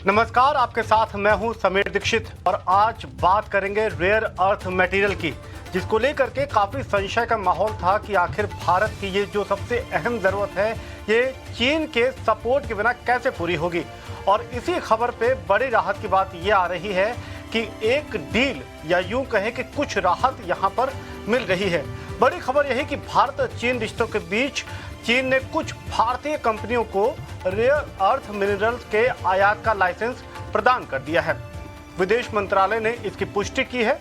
नमस्कार, आपके साथ मैं हूं समीर दीक्षित और आज बात करेंगे रेयर अर्थ मटेरियल की, जिसको लेकर के काफी संशय का माहौल था कि आखिर भारत की ये जो सबसे अहम जरूरत है ये चीन के सपोर्ट के बिना कैसे पूरी होगी। और इसी खबर पे बड़ी राहत की बात ये आ रही है कि एक डील या यूं कहें कि कुछ राहत यहाँ पर मिल रही है। बड़ी खबर यही कि भारत चीन रिश्तों के बीच चीन ने कुछ भारतीय कंपनियों को रेयर अर्थ मिनरल्स के आयात का लाइसेंस प्रदान कर दिया है। विदेश मंत्रालय ने इसकी पुष्टि की है।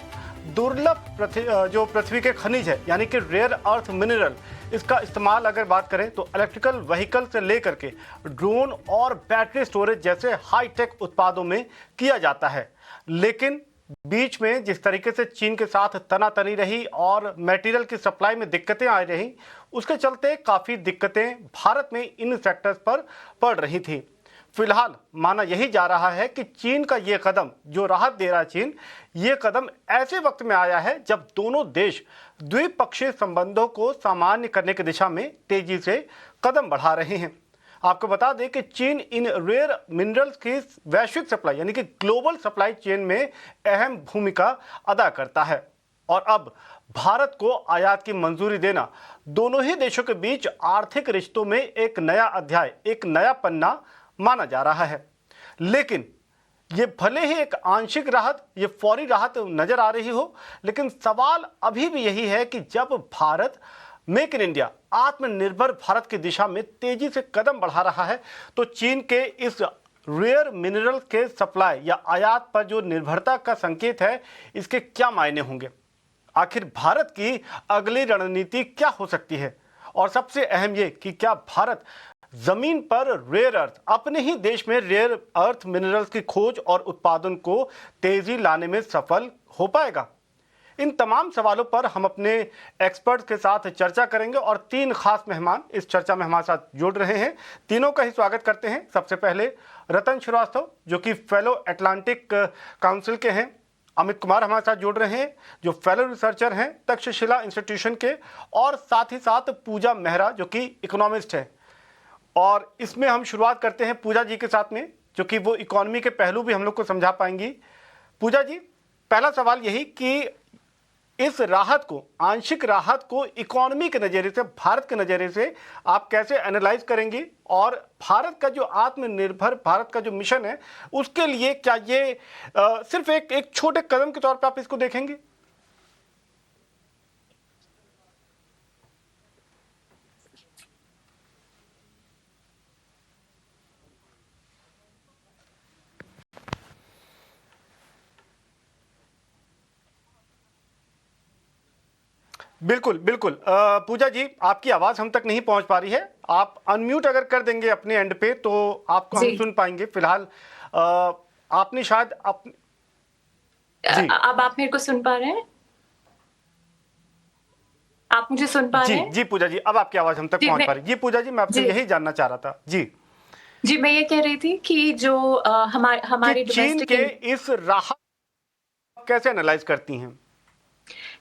दुर्लभ जो पृथ्वी के खनिज है यानी कि रेयर अर्थ मिनरल, इसका इस्तेमाल अगर बात करें तो इलेक्ट्रिकल व्हीकल से लेकर के ड्रोन और बैटरी स्टोरेज जैसे हाईटेक उत्पादों में किया जाता है। लेकिन बीच में जिस तरीके से चीन के साथ तनातनी रही और मटेरियल की सप्लाई में दिक्कतें आ रही, उसके चलते काफ़ी दिक्कतें भारत में इन सेक्टर्स पर पड़ रही थी। फिलहाल माना यही जा रहा है कि चीन का ये कदम जो राहत दे रहा है चीन, ये कदम ऐसे वक्त में आया है जब दोनों देश द्विपक्षीय संबंधों को सामान्य करने की दिशा में तेजी से कदम बढ़ा रहे हैं। आपको बता दें कि चीन इन रेयर मिनरल्स की वैश्विक सप्लाई यानी कि ग्लोबल सप्लाई चेन में अहम भूमिका अदा करता है और अब भारत को आयात की मंजूरी देना दोनों ही देशों के बीच आर्थिक रिश्तों में एक नया अध्याय, एक नया पन्ना माना जा रहा है। लेकिन ये भले ही एक आंशिक राहत, ये फौरी राहत नजर आ रही हो, लेकिन सवाल अभी भी यही है कि जब भारत मेक इन इंडिया, आत्मनिर्भर भारत की दिशा में तेजी से कदम बढ़ा रहा है, तो चीन के इस रेयर मिनरल के सप्लाई या आयात पर जो निर्भरता का संकेत है, इसके क्या मायने होंगे? आखिर भारत की अगली रणनीति क्या हो सकती है? और सबसे अहम ये कि क्या भारत जमीन पर रेयर अर्थ, अपने ही देश में रेयर अर्थ मिनरल्स की खोज और उत्पादन को तेजी लाने में सफल हो पाएगा? इन तमाम सवालों पर हम अपने एक्सपर्ट के साथ चर्चा करेंगे और तीन खास मेहमान इस चर्चा में हमारे साथ जुड़ रहे हैं। तीनों का ही स्वागत करते हैं। सबसे पहले रतन श्रीवास्तव, जो कि फेलो अटलांटिक काउंसिल के हैं। अमित कुमार हमारे साथ जुड़ रहे हैं, जो फेलो रिसर्चर हैं तक्षशिला इंस्टीट्यूशन के, और साथ ही साथ पूजा मेहरा, जो कि इकोनॉमिस्ट है। और इसमें हम शुरुआत करते हैं पूजा जी के साथ में, जो कि वो इकोनॉमी के पहलू भी हम लोग को समझा पाएंगी। पूजा जी, पहला सवाल यही कि इस राहत को, आंशिक राहत को इकोनॉमी के नज़रिए से, भारत के नज़रिए से आप कैसे एनालाइज करेंगी? और भारत का जो आत्मनिर्भर भारत का जो मिशन है, उसके लिए क्या ये सिर्फ एक छोटे कदम के तौर पे आप इसको देखेंगे? बिल्कुल बिल्कुल। पूजा जी, आपकी आवाज हम तक नहीं पहुंच पा रही है। आप अनम्यूट अगर कर देंगे अपने एंड पे तो आपको हम सुन पाएंगे। फिलहाल आपने शायद जी, अब आप मेरे को सुन पा रहे हैं? आप मुझे सुन पा रहे हैं? जी पूजा जी, अब आपकी आवाज हम तक पहुंच पा रही है। जी पूजा जी, मैं आपसे यही जानना चाह रहा था। जी, मैं ये कह रही थी कि जो हमारे चीन के इस राहत कैसे एनालाइज करती हैं?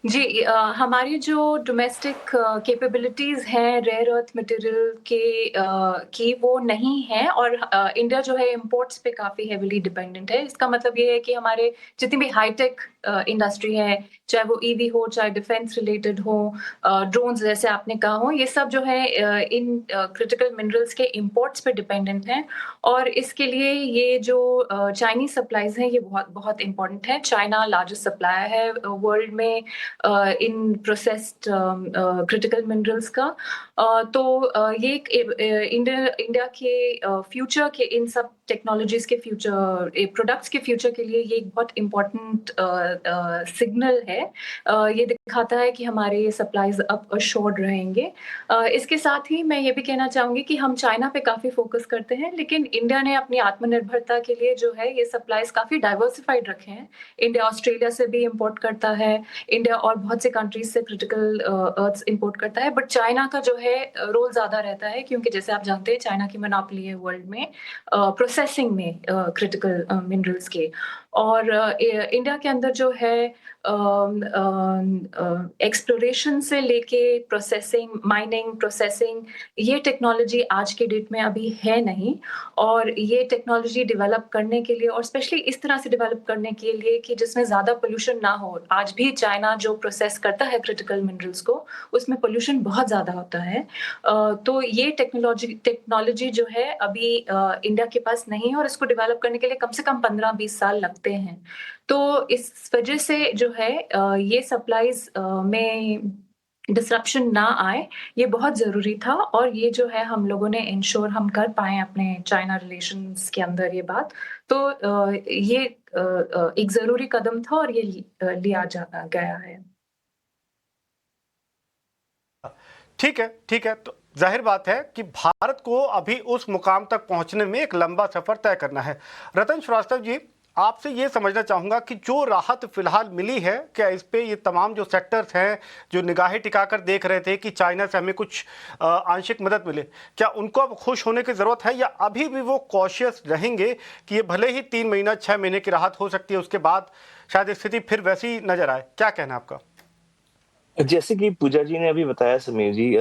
जी, हमारी जो डोमेस्टिक कैपेबिलिटीज़ हैं रेयर अर्थ मटेरियल की वो नहीं है और इंडिया जो है इंपोर्ट्स पे काफ़ी हेविली डिपेंडेंट है। इसका मतलब ये है कि हमारे जितनी भी हाईटेक इंडस्ट्री है, चाहे वो ईवी हो, चाहे डिफेंस रिलेटेड हो, ड्रोन्स जैसे आपने कहा हो, ये सब जो है इन क्रिटिकल मिनरल्स के इंपोर्ट्स पे डिपेंडेंट हैं। और इसके लिए ये जो चाइनीज़ सप्लाईज़ हैं, ये बहुत बहुत इम्पोर्टेंट है। चाइना लार्जेस्ट सप्लायर है वर्ल्ड में इन प्रोसेस्ड क्रिटिकल मिनरल्स का। तो ये एक इंडिया के फ्यूचर के इन सब टेक्नोलॉजीज के फ्यूचर प्रोडक्ट्स के फ्यूचर के लिए ये एक बहुत इम्पोर्टेंट सिग्नल है। ये दिखाता है कि हमारे सप्लाईज अब अश्योर्ड रहेंगे। इसके साथ ही मैं ये भी कहना चाहूँगी कि हम चाइना पे काफ़ी फोकस करते हैं, लेकिन इंडिया ने अपनी आत्मनिर्भरता के लिए जो है ये सप्लाईज काफ़ी डाइवर्सिफाइड रखे हैं। इंडिया ऑस्ट्रेलिया से भी इम्पोर्ट करता है, इंडिया और बहुत से कंट्रीज से क्रिटिकल अर्थ्स इम्पोर्ट करता है, बट चाइना का जो है रोल ज़्यादा रहता है, क्योंकि जैसे आप जानते हैं चाइना की मोनोपोली है वर्ल्ड में प्रोसेसिंग में क्रिटिकल मिनरल्स के। और इंडिया के अंदर जो है एक्सप्लोरेशन से लेके प्रोसेसिंग, माइनिंग, प्रोसेसिंग, ये टेक्नोलॉजी आज के डेट में अभी है नहीं। और ये टेक्नोलॉजी डेवलप करने के लिए और स्पेशली इस तरह से डेवलप करने के लिए कि जिसमें ज़्यादा पोल्यूशन ना हो। आज भी चाइना जो प्रोसेस करता है क्रिटिकल मिनरल्स को, उसमें पोल्यूशन बहुत ज़्यादा होता है। तो ये टेक्नोलॉजी जो है अभी इंडिया के पास नहीं है और इसको डेवलप करने के लिए कम से कम 15-20 साल लगते हैं। तो इस वजह से जो है ये सप्लाईज़ में डिसरप्शन ना आए, ये बहुत ज़रूरी था और ये जो है हम लोगों ने इंश्योर हम कर पाए अपने चाइना रिलेशंस के अंदर ये बात। तो ये एक ज़रूरी कदम था और ये लिया गया है। ठीक है। तो ज़ाहिर बात है कि भारत को अभी उस मुकाम तक पहुंचने में एक लंबा सफ़र तय करना है। रतन श्रीवास्तव जी, आपसे ये समझना चाहूँगा कि जो राहत फ़िलहाल मिली है, क्या इस पे ये तमाम जो सेक्टर्स हैं, जो निगाहें टिकाकर देख रहे थे कि चाइना से हमें कुछ आंशिक मदद मिले, क्या उनको अब खुश होने की ज़रूरत है या अभी भी वो कॉशियस रहेंगे कि ये भले ही 3 महीना 6 महीने की राहत हो सकती है, उसके बाद शायद स्थिति फिर वैसी नज़र आए? क्या कहना है आपका? जैसे कि पूजा जी ने अभी बताया समीर जी,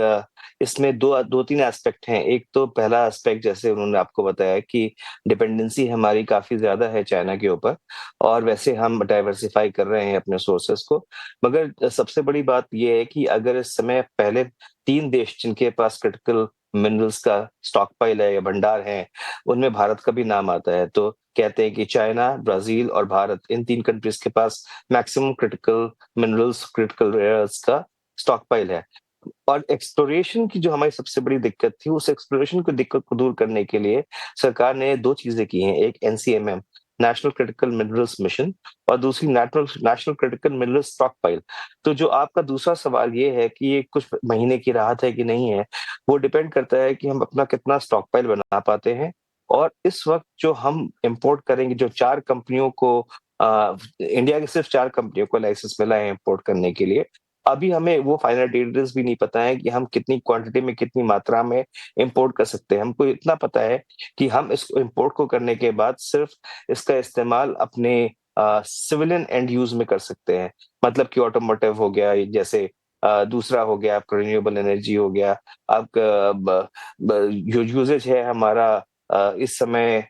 इसमें 2-3 एस्पेक्ट हैं। एक तो पहला एस्पेक्ट जैसे उन्होंने आपको बताया कि डिपेंडेंसी हमारी काफ़ी ज़्यादा है चाइना के ऊपर और वैसे हम डाइवर्सिफ़ाई कर रहे हैं अपने सोर्सेज़ को। मगर सबसे बड़ी बात ये है कि अगर इस समय पहले 3 देश जिनके पास क्रिटिकल मिनरल्स का स्टॉकपाइल है या भंडार है, उनमें भारत का भी नाम आता है। तो कहते हैं कि चाइना, ब्राज़ील और भारत इन 3 कंट्रीज़ के पास maximum critical minerals, critical rare earths का स्टॉकपाइल है। और एक्सप्लोरेशन की जो हमारी सबसे बड़ी दिक्कत थी, उस एक्सप्लोरेशन की दिक्कत को दूर करने के लिए सरकार ने 2 चीज़ें की हैं। एक एनसीएमएम, नेशनल क्रिटिकल मिनरल्स मिशन, और दूसरी नेशनल क्रिटिकल मिनरल्स स्टॉकपाइल। तो जो आपका दूसरा सवाल ये है कि ये कुछ महीने की राहत है कि नहीं है, वो डिपेंड करता है कि हम अपना कितना स्टॉकपाइल बना पाते हैं। और इस वक़्त जो हम इम्पोर्ट करेंगे, जो 4 कंपनियों को इंडिया की सिर्फ 4 कंपनियों को लाइसेंस मिला है इम्पोर्ट करने के लिए। अभी हमें वो फाइनल डिटेल्स भी नहीं पता है कि हम कितनी क्वांटिटी में, कितनी मात्रा में इम्पोर्ट कर सकते हैं। हमको इतना पता है कि हम इस इम्पोर्ट को करने के बाद सिर्फ इसका इस्तेमाल अपने सिविलियन एंड यूज़ में कर सकते हैं। मतलब कि ऑटोमोटिव हो गया, जैसे दूसरा हो गया आपका रिन्यूएबल एनर्जी हो गया, आपका ब ब जो यूसेज है हमारा इस समय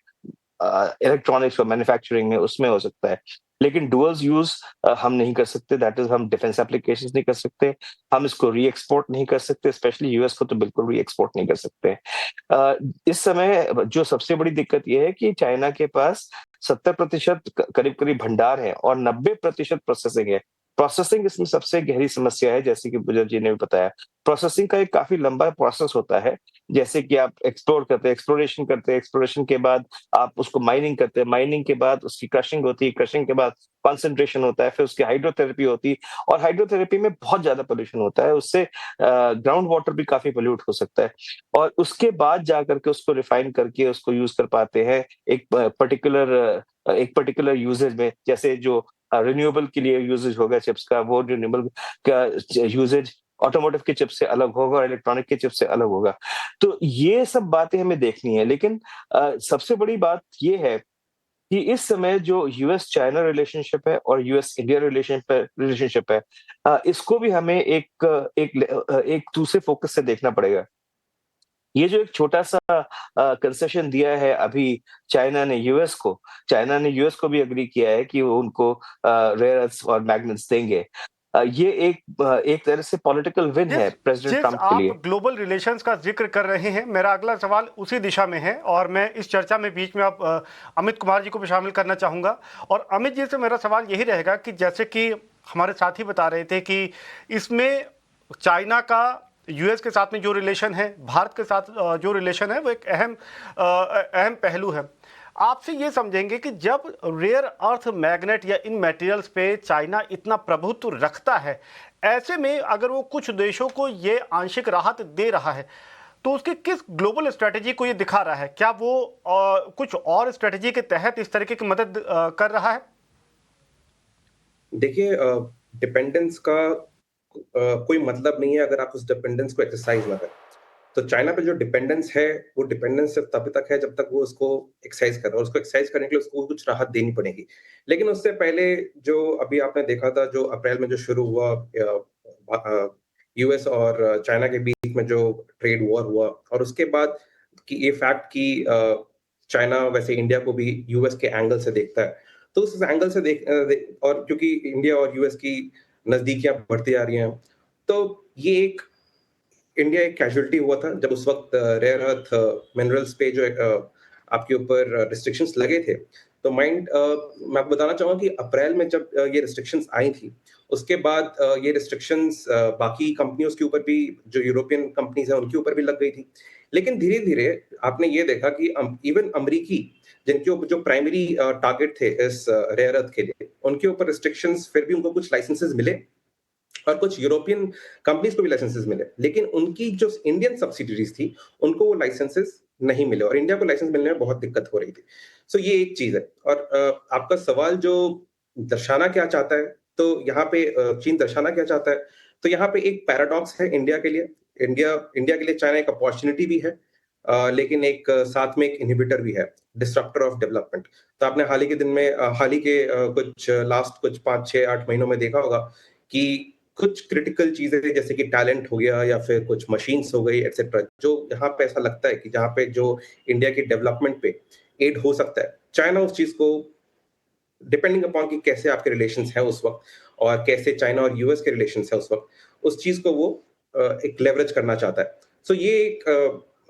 इलेक्ट्रॉनिक्स और मैन्युफैक्चरिंग में, उसमें हो सकता है। लेकिन डुअल यूज़ हम नहीं कर सकते, दैट इज़ हम डिफेंस एप्लीकेशंस नहीं कर सकते, हम इसको री-एक्सपोर्ट नहीं कर सकते, स्पेशली यूएस को तो बिल्कुल री-एक्सपोर्ट नहीं कर सकते। इस समय जो सबसे बड़ी दिक्कत ये है कि चाइना के पास 70% करीब-करीब भंडार है और 90% प्रोसेसिंग है। प्रोसेसिंग इसमें सबसे गहरी समस्या है, जैसे कि पूजा जी ने भी बताया। प्रोसेसिंग का एक काफ़ी लंबा प्रोसेस होता है, जैसे कि आप एक्सप्लोर करते हैं, एक्सप्लोरेशन के बाद आप उसको माइनिंग करते हैं, माइनिंग के बाद उसकी क्रशिंग होती है, क्रशिंग के बाद कंसंट्रेशन होता है, फिर उसकी हाइड्रोथेरेपी होती है और हाइड्रोथेरेपी में बहुत ज़्यादा पॉल्यूशन होता है, उससे ग्राउंड वाटर भी काफ़ी पॉल्यूट हो सकता है और उसके बाद जाकर के उसको रिफाइन करके उसको यूज़ कर पाते हैं एक पर्टिकुलर यूसेज में, जैसे जो रिन्यूएबल के लिए यूसेज होगा चिप्स का, वो रिन्यूएबल का यूसेज ऑटोमोटिव के चिप से अलग होगा और इलेक्ट्रॉनिक के चिप से अलग होगा। तो ये सब बातें हमें देखनी है, लेकिन सबसे बड़ी बात ये है कि इस समय जो यूएस चाइना रिलेशनशिप है और यूएस इंडिया रिलेशनशिप है, इसको भी हमें एक दूसरे फोकस से देखना पड़ेगा। ये जो एक छोटा-सा कंसेशन दिया है अभी चाइना ने यूएस को भी एग्री किया है कि वो उनको रेयर अर्थ्स और मैग्नेट्स देंगे। ये एक तरह से पॉलिटिकल विन है जिस प्रेसिडेंट जिस ट्रम्प के आप लिए। ग्लोबल रिलेशंस का जिक्र कर रहे हैं, मेरा अगला सवाल उसी दिशा में है और मैं इस चर्चा में बीच में आप अमित कुमार जी को भी शामिल करना चाहूँगा। और अमित जी से मेरा सवाल यही रहेगा कि जैसे कि हमारे साथी बता रहे थे कि इसमें चाइना का यूएस के साथ में जो रिलेशन है, भारत के साथ जो रिलेशन है, वो एक अहम पहलू है। आपसे ये समझेंगे कि जब रेयर अर्थ मैग्नेट या इन मटेरियल्स पे चाइना इतना प्रभुत्व रखता है, ऐसे में अगर वो कुछ देशों को ये आंशिक राहत दे रहा है, तो उसकी किस ग्लोबल स्ट्रेटजी को ये दिखा रहा है? क्या वो कुछ और स्ट्रेटजी के तहत इस तरीके की मदद कर रहा है? देखिए, डिपेंडेंस का कोई मतलब नहीं है अगर आप उस डिपेंडेंस को एक्सरसाइज ना करें। तो चाइना पे जो डिपेंडेंस है, वो डिपेंडेंस सिर्फ तब तक है जब तक वो उसको एक्सरसाइज कर रहा है, और उसको एक्सरसाइज करने के लिए उसको कुछ राहत देनी पड़ेगी। लेकिन उससे पहले जो अभी आपने देखा था, जो अप्रैल में जो शुरू हुआ यूएस और चाइना के बीच में जो ट्रेड वॉर हुआ, और उसके बाद कि ये फैक्ट कि चाइना वैसे इंडिया को भी यूएस के एंगल से देखता है, तो उस एंगल से और क्योंकि इंडिया और यूएस की नजदीकियां बढ़ती आ रही हैं, तो ये एक इंडिया एक कैजुअलिटी हुआ था जब उस वक्त रेयर अर्थ मिनरल्स पे जो आपके ऊपर रिस्ट्रिक्शंस लगे थे। तो मैं आपको बताना चाहूंगा कि अप्रैल में जब ये रिस्ट्रिक्शंस आई थी, उसके बाद ये रिस्ट्रिक्शंस बाकी कंपनियों के ऊपर भी, जो यूरोपियन कंपनीज है उनके ऊपर भी लग गई थी। लेकिन धीरे धीरे आपने ये देखा कि इवन अमरीकी, जिनके ऊपर जो प्राइमरी टारगेट थे इस रेयर अर्थ के लिए, उनके ऊपर रिस्ट्रिक्शंस, फिर भी उनको कुछ लाइसेंसेस मिले, और कुछ यूरोपियन कंपनीज को भी लाइसेंसेस मिले। लेकिन उनकी जो इंडियन सब्सिडीज थी, उनको वो लाइसेंसेस नहीं मिले, और इंडिया को लाइसेंस मिलने में बहुत दिक्कत हो रही थी। सो ये एक चीज है। और आपका सवाल जो दर्शाना क्या चाहता है, तो यहाँ पे चीन दर्शाना क्या चाहता है, तो यहाँ पे एक पैराडॉक्स है इंडिया के लिए। इंडिया के लिए चाइना एक अपॉर्चुनिटी भी है, लेकिन एक साथ में एक इनहिबिटर भी है, डिस्ट्रप्टर ऑफ डेवलपमेंट। तो आपने हाल ही के दिन में हाल ही के कुछ लास्ट कुछ 5, 6, 8 महीनों में देखा होगा कि कुछ क्रिटिकल चीजें जैसे कि टैलेंट हो गया, या फिर कुछ मशीन्स हो गई एक्सेट्रा, जो यहाँ पे ऐसा लगता है कि जहाँ पे जो इंडिया की डेवलपमेंट पे एड हो सकता है, चाइना उस चीज को, डिपेंडिंग अपॉन कि कैसे आपके रिलेशंस है उस वक्त, और कैसे चाइना और यूएस के रिलेशंस है उस वक्त, उस चीज को वो एक लेवरेज करना चाहता है। सो ये एक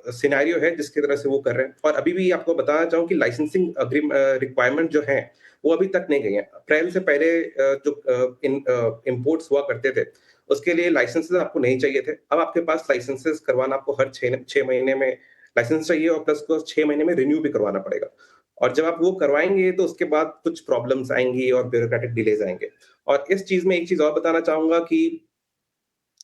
सिनेरियो है जिसकी तरह से वो कर रहे हैं। और अभी भी आपको बताना चाहूँ कि लाइसेंसिंग रिक्वायरमेंट जो है, वो अभी तक नहीं गई है। अप्रैल से पहले जो इम्पोर्ट्स हुआ करते थे, उसके लिए लाइसेंसेस आपको नहीं चाहिए थे। अब आपके पास लाइसेंसेस करवाना, आपको हर 6 महीने में लाइसेंस चाहिए, और प्लस को 6 महीने में रिन्यू भी करवाना पड़ेगा। और जब आप वो करवाएंगे, तो उसके बाद कुछ प्रॉब्लम्स आएंगी और ब्यूरोक्रेटिक डिलेज आएंगे। और इस चीज में एक चीज और बताना चाहूंगा कि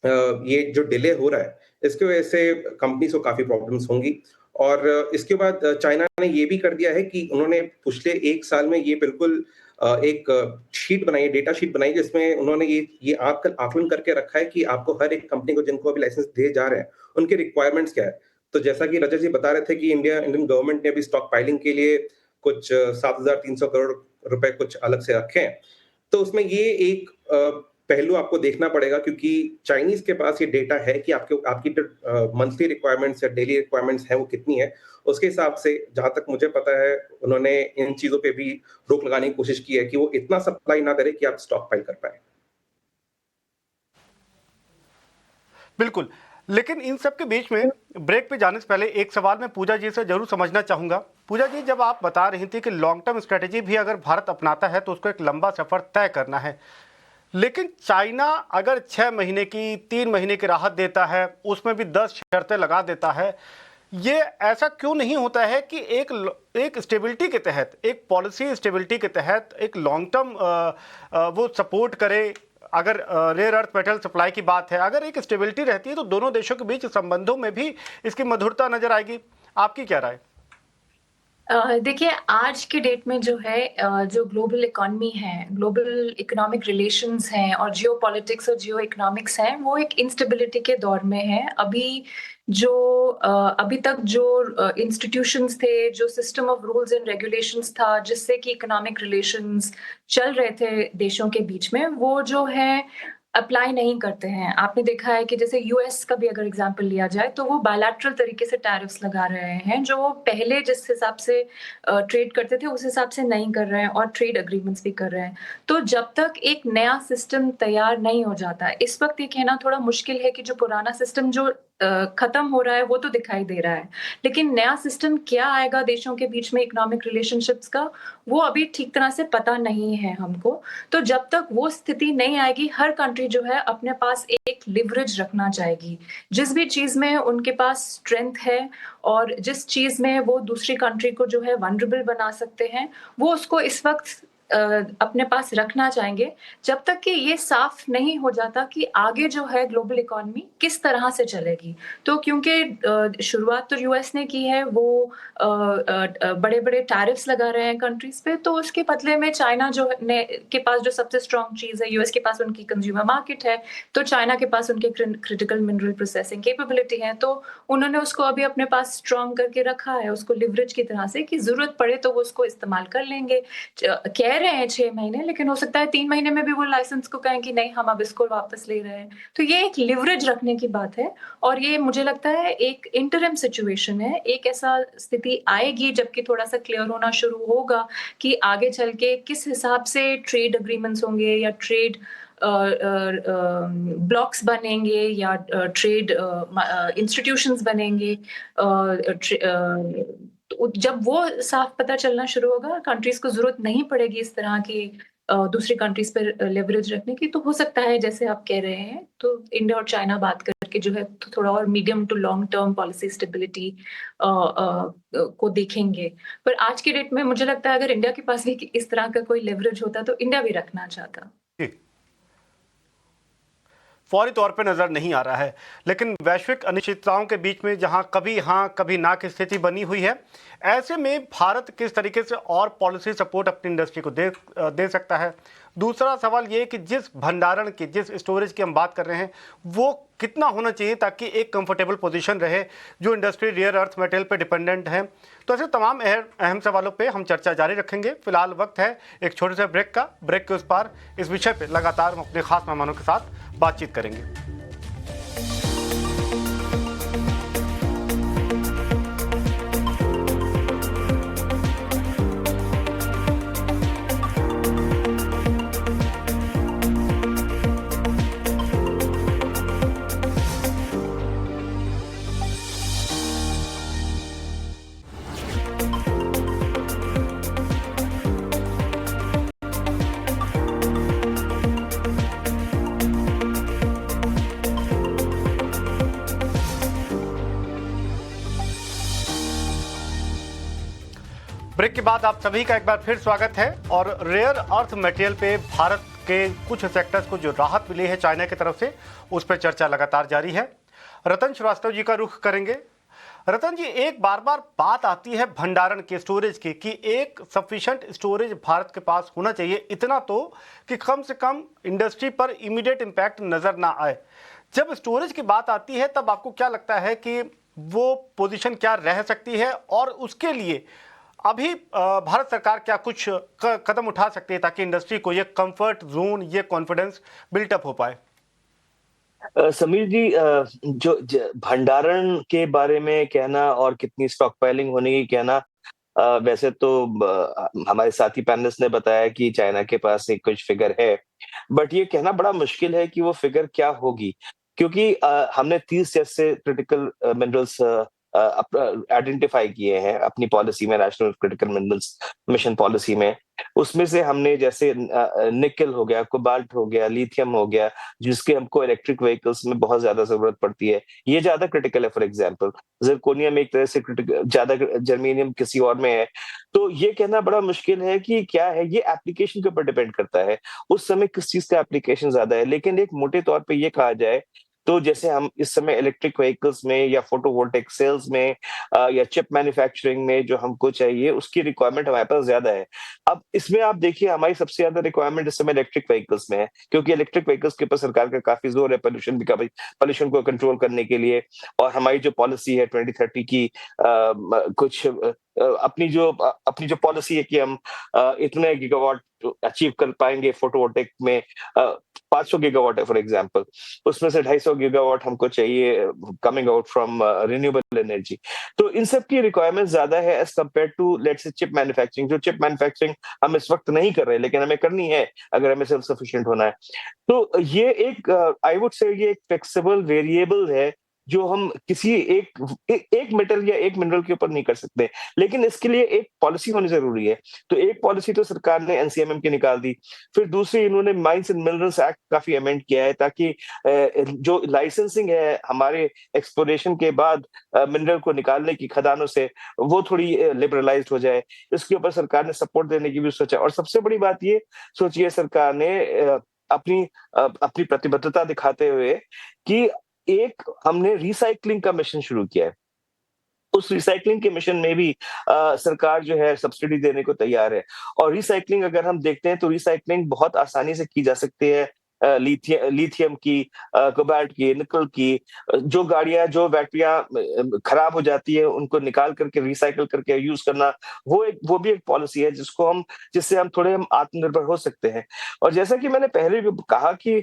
ये जो डिले हो रहा है, इसकी वजह से कंपनीज को काफी प्रॉब्लम्स होंगी। और इसके बाद चाइना ने ये भी कर दिया है कि उन्होंने पिछले 1 साल में ये बिल्कुल एक शीट बनाई है, डेटा शीट बनाई, जिसमें उन्होंने ये आकलन करके रखा है कि आपको हर एक कंपनी को, जिनको अभी लाइसेंस दिए जा रहे हैं, उनके रिक्वायरमेंट्स क्या है। तो जैसा कि रजत जी बता रहे थे कि इंडियन गवर्नमेंट ने अभी स्टॉक पाइलिंग के लिए कुछ 7,300 करोड़ रुपए कुछ अलग से रखे हैं। तो उसमें ये एक पहलू आपको देखना पड़ेगा, क्योंकि चाइनीज के पास ये डेटा है कि आपकी मंथली रिक्वायरमेंट्स या डेली रिक्वायरमेंट्स है वो कितनी है। उसके हिसाब से, जहां तक मुझे पता है, उन्होंने इन चीजों पे भी रोक लगाने की कोशिश की है कि वो इतना सप्लाई ना करे कि आप स्टॉक पाइल कर पाए। बिल्कुल। लेकिन इन सब के बीच में ब्रेक पे जाने से पहले एक सवाल मैं पूजा जी से जरूर समझना चाहूंगा। पूजा जी, जब आप बता रही थी कि लॉन्ग टर्म स्ट्रेटेजी भी अगर भारत अपनाता है तो उसको एक लंबा सफर तय करना है, लेकिन चाइना अगर 6 महीने की, 3 महीने की राहत देता है, उसमें भी 10 शर्तें लगा देता है, ये ऐसा क्यों नहीं होता है कि एक स्टेबिलिटी के तहत, एक पॉलिसी स्टेबिलिटी के तहत एक लॉन्ग टर्म वो सपोर्ट करे। अगर रेयर अर्थ मेटल सप्लाई की बात है, अगर एक स्टेबिलिटी रहती है तो दोनों देशों के बीच संबंधों में भी इसकी मधुरता नजर आएगी। आपकी क्या राय? देखिए, आज के डेट में जो है, जो ग्लोबल इकोनॉमी है, ग्लोबल इकोनॉमिक रिलेशंस हैं, और जियोपॉलिटिक्स और जियो इकोनॉमिक्स हैं, वो एक इंस्टेबिलिटी के दौर में है। अभी तक जो इंस्टीट्यूशंस थे, जो system of rules and regulations था, जिससे कि इकोनॉमिक रिलेशंस चल रहे थे देशों के बीच में, वो जो है अप्लाई नहीं करते हैं। आपने देखा है कि जैसे यूएस का भी अगर एग्जांपल लिया जाए, तो वो बायलैटरल तरीके से टैरिफ्स लगा रहे हैं, जो वो पहले जिस हिसाब से ट्रेड करते थे उस हिसाब से नहीं कर रहे हैं, और ट्रेड एग्रीमेंट्स भी कर रहे हैं। तो जब तक एक नया सिस्टम तैयार नहीं हो जाता, इस वक्त ये कहना थोड़ा मुश्किल है कि जो पुराना सिस्टम जो खत्म हो रहा है वो तो दिखाई दे रहा है, लेकिन नया सिस्टम क्या आएगा देशों के बीच में इकोनॉमिक रिलेशनशिप्स का, वो अभी ठीक तरह से पता नहीं है हमको। तो जब तक वो स्थिति नहीं आएगी, हर कंट्री जो है अपने पास एक लिवरेज रखना चाहेगी। जिस भी चीज में उनके पास स्ट्रेंथ है, और जिस चीज में वो दूसरी कंट्री को जो है वनरेबल बना सकते हैं, वो उसको इस वक्त अपने पास रखना चाहेंगे, जब तक कि ये साफ नहीं हो जाता कि आगे जो है ग्लोबल इकोनॉमी किस तरह से चलेगी। तो क्योंकि शुरुआत तो यूएस ने की है, वो बड़े-बड़े टैरिफ्स लगा रहे हैं कंट्रीज़ पे, तो उसके बदले में चाइना जो ने के पास जो सबसे स्ट्रॉन्ग चीज़ है, यूएस के पास उनकी कंज्यूमर मार्केट है, तो चाइना के पास उनके क्रिटिकल मिनरल प्रोसेसिंग कैपेबिलिटी है, तो उन्होंने उसको अभी अपने पास स्ट्रॉन्ग करके रखा है, उसको लिवरेज की तरह से कि ज़रूरत पड़े तो वो उसको इस्तेमाल कर लेंगे। कह रहे हैं 6 महीने, लेकिन हो सकता है 3 महीने में भी वो लाइसेंस को कहें कि नहीं, हम अब इसको वापस ले रहे हैं। तो ये एक लिवरेज रखने की बात है और ये मुझे लगता है एक इंटरिम सिचुएशन है। एक ऐसा स्थिति आएगी जबकि थोड़ा-सा क्लियर होना शुरू होगा कि आगे चल के किस हिसाब से ट्रेड एग्रीमेंट्स होंगे या ट्रेड ब्लॉक्स बनेंगे या ट्रेड इंस्टीट्यूशंस बनेंगे। तो जब वो साफ पता चलना शुरू होगा, कंट्रीज़ को ज़रूरत नहीं पड़ेगी इस तरह की दूसरी कंट्रीज़ पर लेवरेज रखने की, तो हो सकता है जैसे आप कह रहे हैं, तो इंडिया और चाइना बात करके जो है तो थोड़ा और medium to long term policy stability को देखेंगे। पर आज की डेट में मुझे लगता है अगर इंडिया के पास भी इस तरह का कोई लेवरेज होता तो इंडिया भी रखना चाहता। जी। फौरी तौर पे नजर नहीं आ रहा है, लेकिन वैश्विक अनिश्चितताओं के बीच में जहां कभी हाँ कभी ना की स्थिति बनी हुई है, ऐसे में भारत किस तरीके से और पॉलिसी सपोर्ट अपनी इंडस्ट्री को दे सकता है। दूसरा सवाल ये कि जिस भंडारण की, जिस स्टोरेज की हम बात कर रहे हैं, वो कितना होना चाहिए ताकि एक कंफर्टेबल पोजीशन रहे जो इंडस्ट्री रेयर अर्थ मटेरियल पे डिपेंडेंट है। तो ऐसे तमाम अहम सवालों पे हम चर्चा जारी रखेंगे। फिलहाल वक्त है एक छोटे से ब्रेक का। ब्रेक के उस पार इस विषय पे लगातार हम अपने खास मेहमानों के साथ बातचीत करेंगे। ब्रेक के बाद आप सभी का एक बार फिर स्वागत है। और रेयर अर्थ मटेरियल पे भारत के कुछ सेक्टर्स को जो राहत मिली है चाइना की तरफ से, उस पर चर्चा लगातार जारी है। रतन श्रीवास्तव जी का रुख करेंगे। रतन जी, एक बार बार बात आती है भंडारण की, स्टोरेज की, कि एक सफिशिएंट स्टोरेज भारत के पास होना चाहिए, इतना तो कि कम से कम इंडस्ट्री पर इमीडिएट इम्पैक्ट नजर ना आए। जब स्टोरेज की बात आती है तब आपको क्या लगता है कि वो पोजीशन क्या रह सकती है, और उसके लिए अभी भारत सरकार क्या कुछ कदम उठा सकती है ताकि इंडस्ट्री को ये कंफर्ट जोन, ये कॉन्फिडेंस बिल्टअप हो पाए? समीर जी, जो भंडारण के बारे में कहना और कितनी स्टॉक पाइलिंग होने की कहना, वैसे तो हमारे साथी पैनलिस्ट ने बताया कि चाइना के पास एक कुछ फिगर है, बट ये कहना बड़ा मुश्किल है कि वो फिगर क्या होगी, क्योंकि हमने 30 जैसे क्रिटिकल मिनरल्स आइडेंटिफाई किए हैं अपनी पॉलिसी में, national critical minerals mission policy में। उसमें से हमने जैसे निकल हो गया, कोबाल्ट हो गया, लिथियम हो गया, जिसके हमको इलेक्ट्रिक व्हीकल्स में बहुत ज्यादा जरूरत पड़ती है, ये ज्यादा क्रिटिकल है। फॉर एग्जांपल जिरकोनियम एक तरह से क्रिटिकल, ज्यादा जर्मेनियम किसी और में है। तो ये कहना बड़ा मुश्किल है कि क्या है, ये एप्लीकेशन के ऊपर डिपेंड करता है, उस समय किस चीज का एप्लीकेशन ज्यादा है। लेकिन एक मोटे तौर पर ये कहा जाए तो जैसे हम इस समय इलेक्ट्रिक व्हीकल्स में या फोटोवोल्टिक सेल्स में या चिप मैन्युफैक्चरिंग में जो हमको चाहिए, उसकी रिक्वायरमेंट हमारे पास ज्यादा है। अब इसमें आप देखिए, हमारी सबसे ज्यादा रिक्वायरमेंट इस समय इलेक्ट्रिक व्हीकल्स में है, क्योंकि इलेक्ट्रिक व्हीकल्स के ऊपर सरकार का काफी जोर है पोल्यूशन को कंट्रोल करने के लिए। और हमारी जो पॉलिसी है 2030 की, कुछ अपनी जो पॉलिसी है कि हम इतने गीगावाट अचीव कर पाएंगे फोटोवोल्टिक में, 500 गीगावाट है फॉर एग्जांपल, उसमें से 250 गीगावाट हमको चाहिए coming out from renewable energy. तो इन सब की रिक्वायरमेंट ज्यादा है as compare to let's say chip manufacturing. जो चिप मैन्युफैक्चरिंग हम इस वक्त नहीं कर रहे, लेकिन हमें करनी है अगर हमें सेल्फ सफिशिएंट होना है। तो ये एक आई वुड से ये एक फ्लेक्सिबल वेरिएबल है जो हम किसी एक मेटल या एक मिनरल के ऊपर नहीं कर सकते, लेकिन इसके लिए एक पॉलिसी होनी जरूरी है। तो एक पॉलिसी तो सरकार ने एनसीएमएम की निकाल दी, फिर दूसरी इन्होंने माइंस एंड मिनरल्स एक्ट काफी अमेंड किया है ताकि जो लाइसेंसिंग है हमारे एक्सप्लोरेशन के बाद मिनरल को निकालने की खदानों से, वो थोड़ी लिबरलाइज्ड हो जाए। इसके ऊपर सरकार ने सपोर्ट देने की भी सोचा, और सबसे बड़ी बात ये सोचिए सरकार ने अपनी प्रतिबद्धता दिखाते हुए कि एक हमने रिसाइकलिंग का मिशन शुरू किया है। उस रिसाइकलिंग के मिशन में भी सरकार जो है सब्सिडी देने को तैयार है। और रिसाइकलिंग अगर हम देखते हैं तो रिसाइकलिंग बहुत आसानी से की जा सकती है। लिथियम की, कोबाल्ट की, निकल की, जो गाड़ियां, जो बैटरियां खराब हो जाती है उनको निकाल करके रिसाइकल करके यूज करना, वो भी एक पॉलिसी है जिससे हम थोड़े आत्मनिर्भर हो सकते हैं। और जैसा कि मैंने पहले भी कहा कि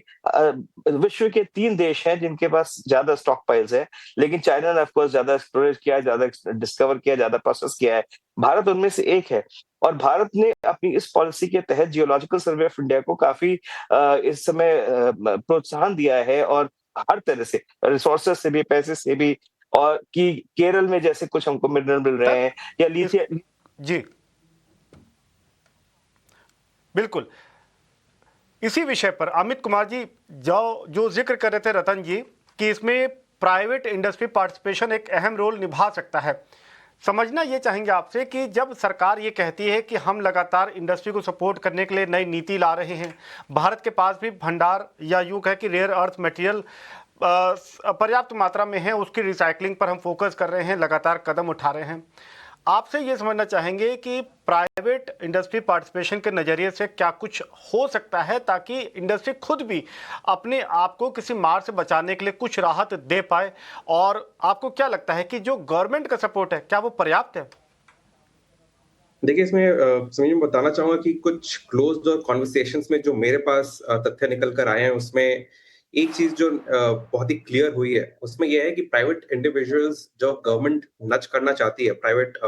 विश्व के 3 देश हैं जिनके पास ज्यादा स्टॉक पाइल्स है, लेकिन चाइना ने ऑफकोर्स ज्यादा एक्सप्लोर किया, ज्यादा डिस्कवर किया, ज्यादा प्रोसेस किया है। भारत उनमें से एक है, और भारत ने अपनी इस पॉलिसी के तहत जियोलॉजिकल सर्वे ऑफ इंडिया को काफी इस समय प्रोत्साहन दिया है, और हर तरह से रिसोर्सेस से भी, पैसे से भी, और कि केरल में जैसे कुछ हमको मिनरल मिल रहे हैं या लिथियम। जी बिल्कुल, इसी विषय पर अमित कुमार जी जो जिक्र कर रहे थे रतन जी कि इसमें प्राइवेट इंडस्ट्री पार्टिसिपेशन एक अहम रोल निभा सकता है, समझना ये चाहेंगे आपसे कि जब सरकार ये कहती है कि हम लगातार इंडस्ट्री को सपोर्ट करने के लिए नई नीति ला रहे हैं, भारत के पास भी भंडार या यूं कहे कि रेयर अर्थ मटेरियल पर्याप्त मात्रा में है, उसकी रिसाइकलिंग पर हम फोकस कर रहे हैं, लगातार कदम उठा रहे हैं, आपसे ये समझना चाहेंगे कि प्राइवेट इंडस्ट्री पार्टिसिपेशन के नज़रिए से क्या कुछ हो सकता है ताकि इंडस्ट्री खुद भी अपने आप को किसी मार से बचाने के लिए कुछ राहत दे पाए, और आपको क्या लगता है कि जो गवर्नमेंट का सपोर्ट है क्या वो पर्याप्त है? देखिए, इसमें समीर मैं बताना चाहूंगा कि कुछ क्लोज डोर कॉन्वर्सेशंस में जो मेरे पास तथ्य निकल कर आए हैं, उसमें एक चीज जो बहुत ही क्लियर हुई है, उसमें यह है कि प्राइवेट इंडिविजुअल्स जो गवर्नमेंट नच करना चाहती है प्राइवेट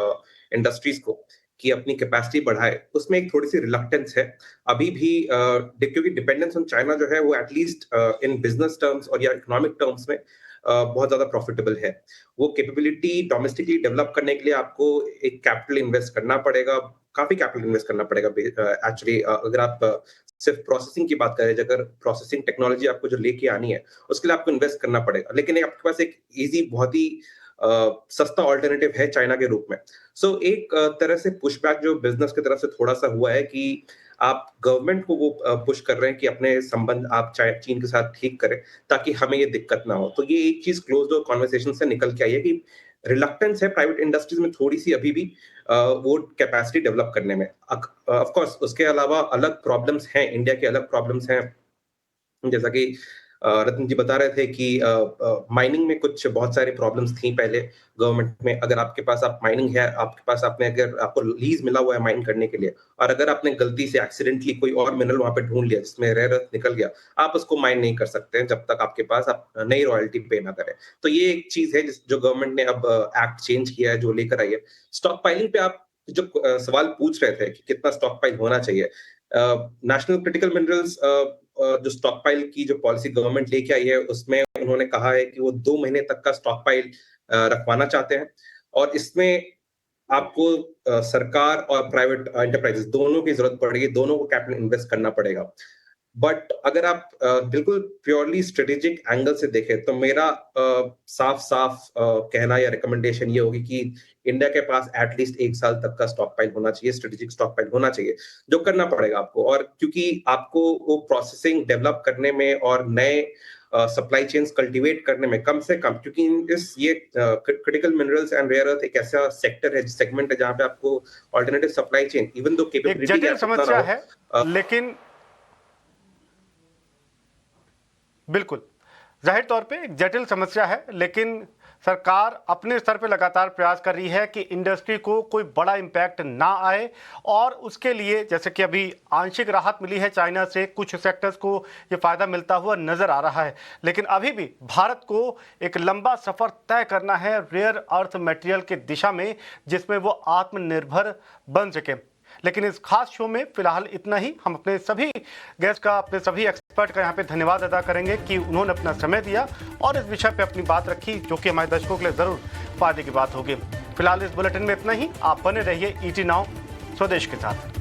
इंडस्ट्रीज को कि अपनी कैपेसिटी बढ़ाए, उसमें एक थोड़ी सी रिलक्टेंस है अभी भी, क्योंकि डिपेंडेंस ऑन चाइना जो है वो एटलीस्ट इन बिजनेस टर्म्स और या इकोनॉमिक टर्म्स में बहुत ज्यादा प्रॉफिटेबल है। वो कैपेबिलिटी डोमेस्टिकली डेवलप करने के लिए आपको एक कैपिटल इन्वेस्ट करना पड़ेगा, काफी कैपिटल इन्वेस्ट करना पड़ेगा एक्चुअली। अगर आप सिर्फ प्रोसेसिंग की बात करें, अगर प्रोसेसिंग टेक्नोलॉजी आपको जो लेके आनी है उसके लिए आपको इन्वेस्ट करना पड़ेगा, लेकिन आपके पास एक इजी, बहुत ही सस्ता ऑल्टरनेटिव है चाइना के रूप में। सो एक तरह से पुशबैक जो बिजनेस की तरफ से थोड़ा सा हुआ है कि आप गवर्नमेंट को वो पुश कर रहे हैं कि अपने संबंध आप चीन के साथ ठीक करें ताकि हमें ये दिक्कत ना हो। तो ये एक चीज क्लोज डोर कॉन्वर्सेशन से निकल के आई है कि रिलक्टेंस है प्राइवेट इंडस्ट्रीज में थोड़ी सी अभी भी वो कैपेसिटी डेवलप करने में। ऑफ कोर्स उसके अलावा अलग प्रॉब्लम्स हैं, इंडिया के अलग प्रॉब्लम्स हैं, जैसा कि रतन जी बता रहे थे कि माइनिंग में कुछ बहुत सारी प्रॉब्लम्स थी पहले गवर्नमेंट में। अगर आपके पास माइनिंग है, आपके पास अगर आपको लीज मिला हुआ है माइन करने के लिए, और अगर आपने गलती से एक्सीडेंटली कोई और मिनरल वहां पे ढूंढ लिया जिसमें रेयर अर्थ निकल गया, आप उसको माइन नहीं कर सकते हैं जब तक आपके पास आप नई रॉयल्टी पे ना करें। तो ये एक चीज है जो गवर्नमेंट ने अब एक्ट चेंज किया है, जो लेकर आई है। स्टॉक पाइलिंग पे आप जो सवाल पूछ रहे थे कि कितना स्टॉक पाइल होना चाहिए, नेशनल क्रिटिकल मिनरल्स जो स्टॉक पाइल की जो पॉलिसी गवर्नमेंट लेके आई है, उसमें उन्होंने कहा है कि वो 2 महीने तक का स्टॉक पाइल रखवाना चाहते हैं, और इसमें आपको सरकार और प्राइवेट एंटरप्राइजेस दोनों की जरूरत पड़ेगी, दोनों को कैपिटल इन्वेस्ट करना पड़ेगा। बट अगर आप बिल्कुल प्योरली स्ट्रेटेजिक एंगल से देखें तो मेरा साफ साफ कहना या रिकमेंडेशन ये होगी कि इंडिया के पास एटलीस्ट 1 साल तक का स्टॉक पाइल होना चाहिए, स्ट्रेटेजिक स्टॉक पाइल होना चाहिए, जो करना पड़ेगा आपको। और क्योंकि आपको वो प्रोसेसिंग डेवलप करने में और नए सप्लाई चेन्स कल्टीवेट करने में कम से कम, क्योंकि ये critical minerals and rare earth एक ऐसा सेक्टर है, सेगमेंट है जहां पे आपको alternative supply chain, even though capability जटिल समस्या है, लेकिन बिल्कुल जाहिर तौर पे एक जटिल समस्या है, लेकिन सरकार अपने स्तर पे लगातार प्रयास कर रही है कि इंडस्ट्री को कोई बड़ा इम्पैक्ट ना आए, और उसके लिए जैसे कि अभी आंशिक राहत मिली है चाइना से, कुछ सेक्टर्स को ये फ़ायदा मिलता हुआ नज़र आ रहा है, लेकिन अभी भी भारत को एक लंबा सफ़र तय करना है रेयर अर्थ मटेरियल के दिशा में, जिसमें वो आत्मनिर्भर बन सके। लेकिन इस खास शो में फिलहाल इतना ही। हम अपने सभी गेस्ट का, अपने सभी एक्सपर्ट का यहाँ पे धन्यवाद अदा करेंगे कि उन्होंने अपना समय दिया और इस विषय पे अपनी बात रखी, जो कि हमारे दर्शकों के लिए जरूर फायदे की बात होगी। फिलहाल इस बुलेटिन में इतना ही। आप बने रहिए ET Now स्वदेश के साथ।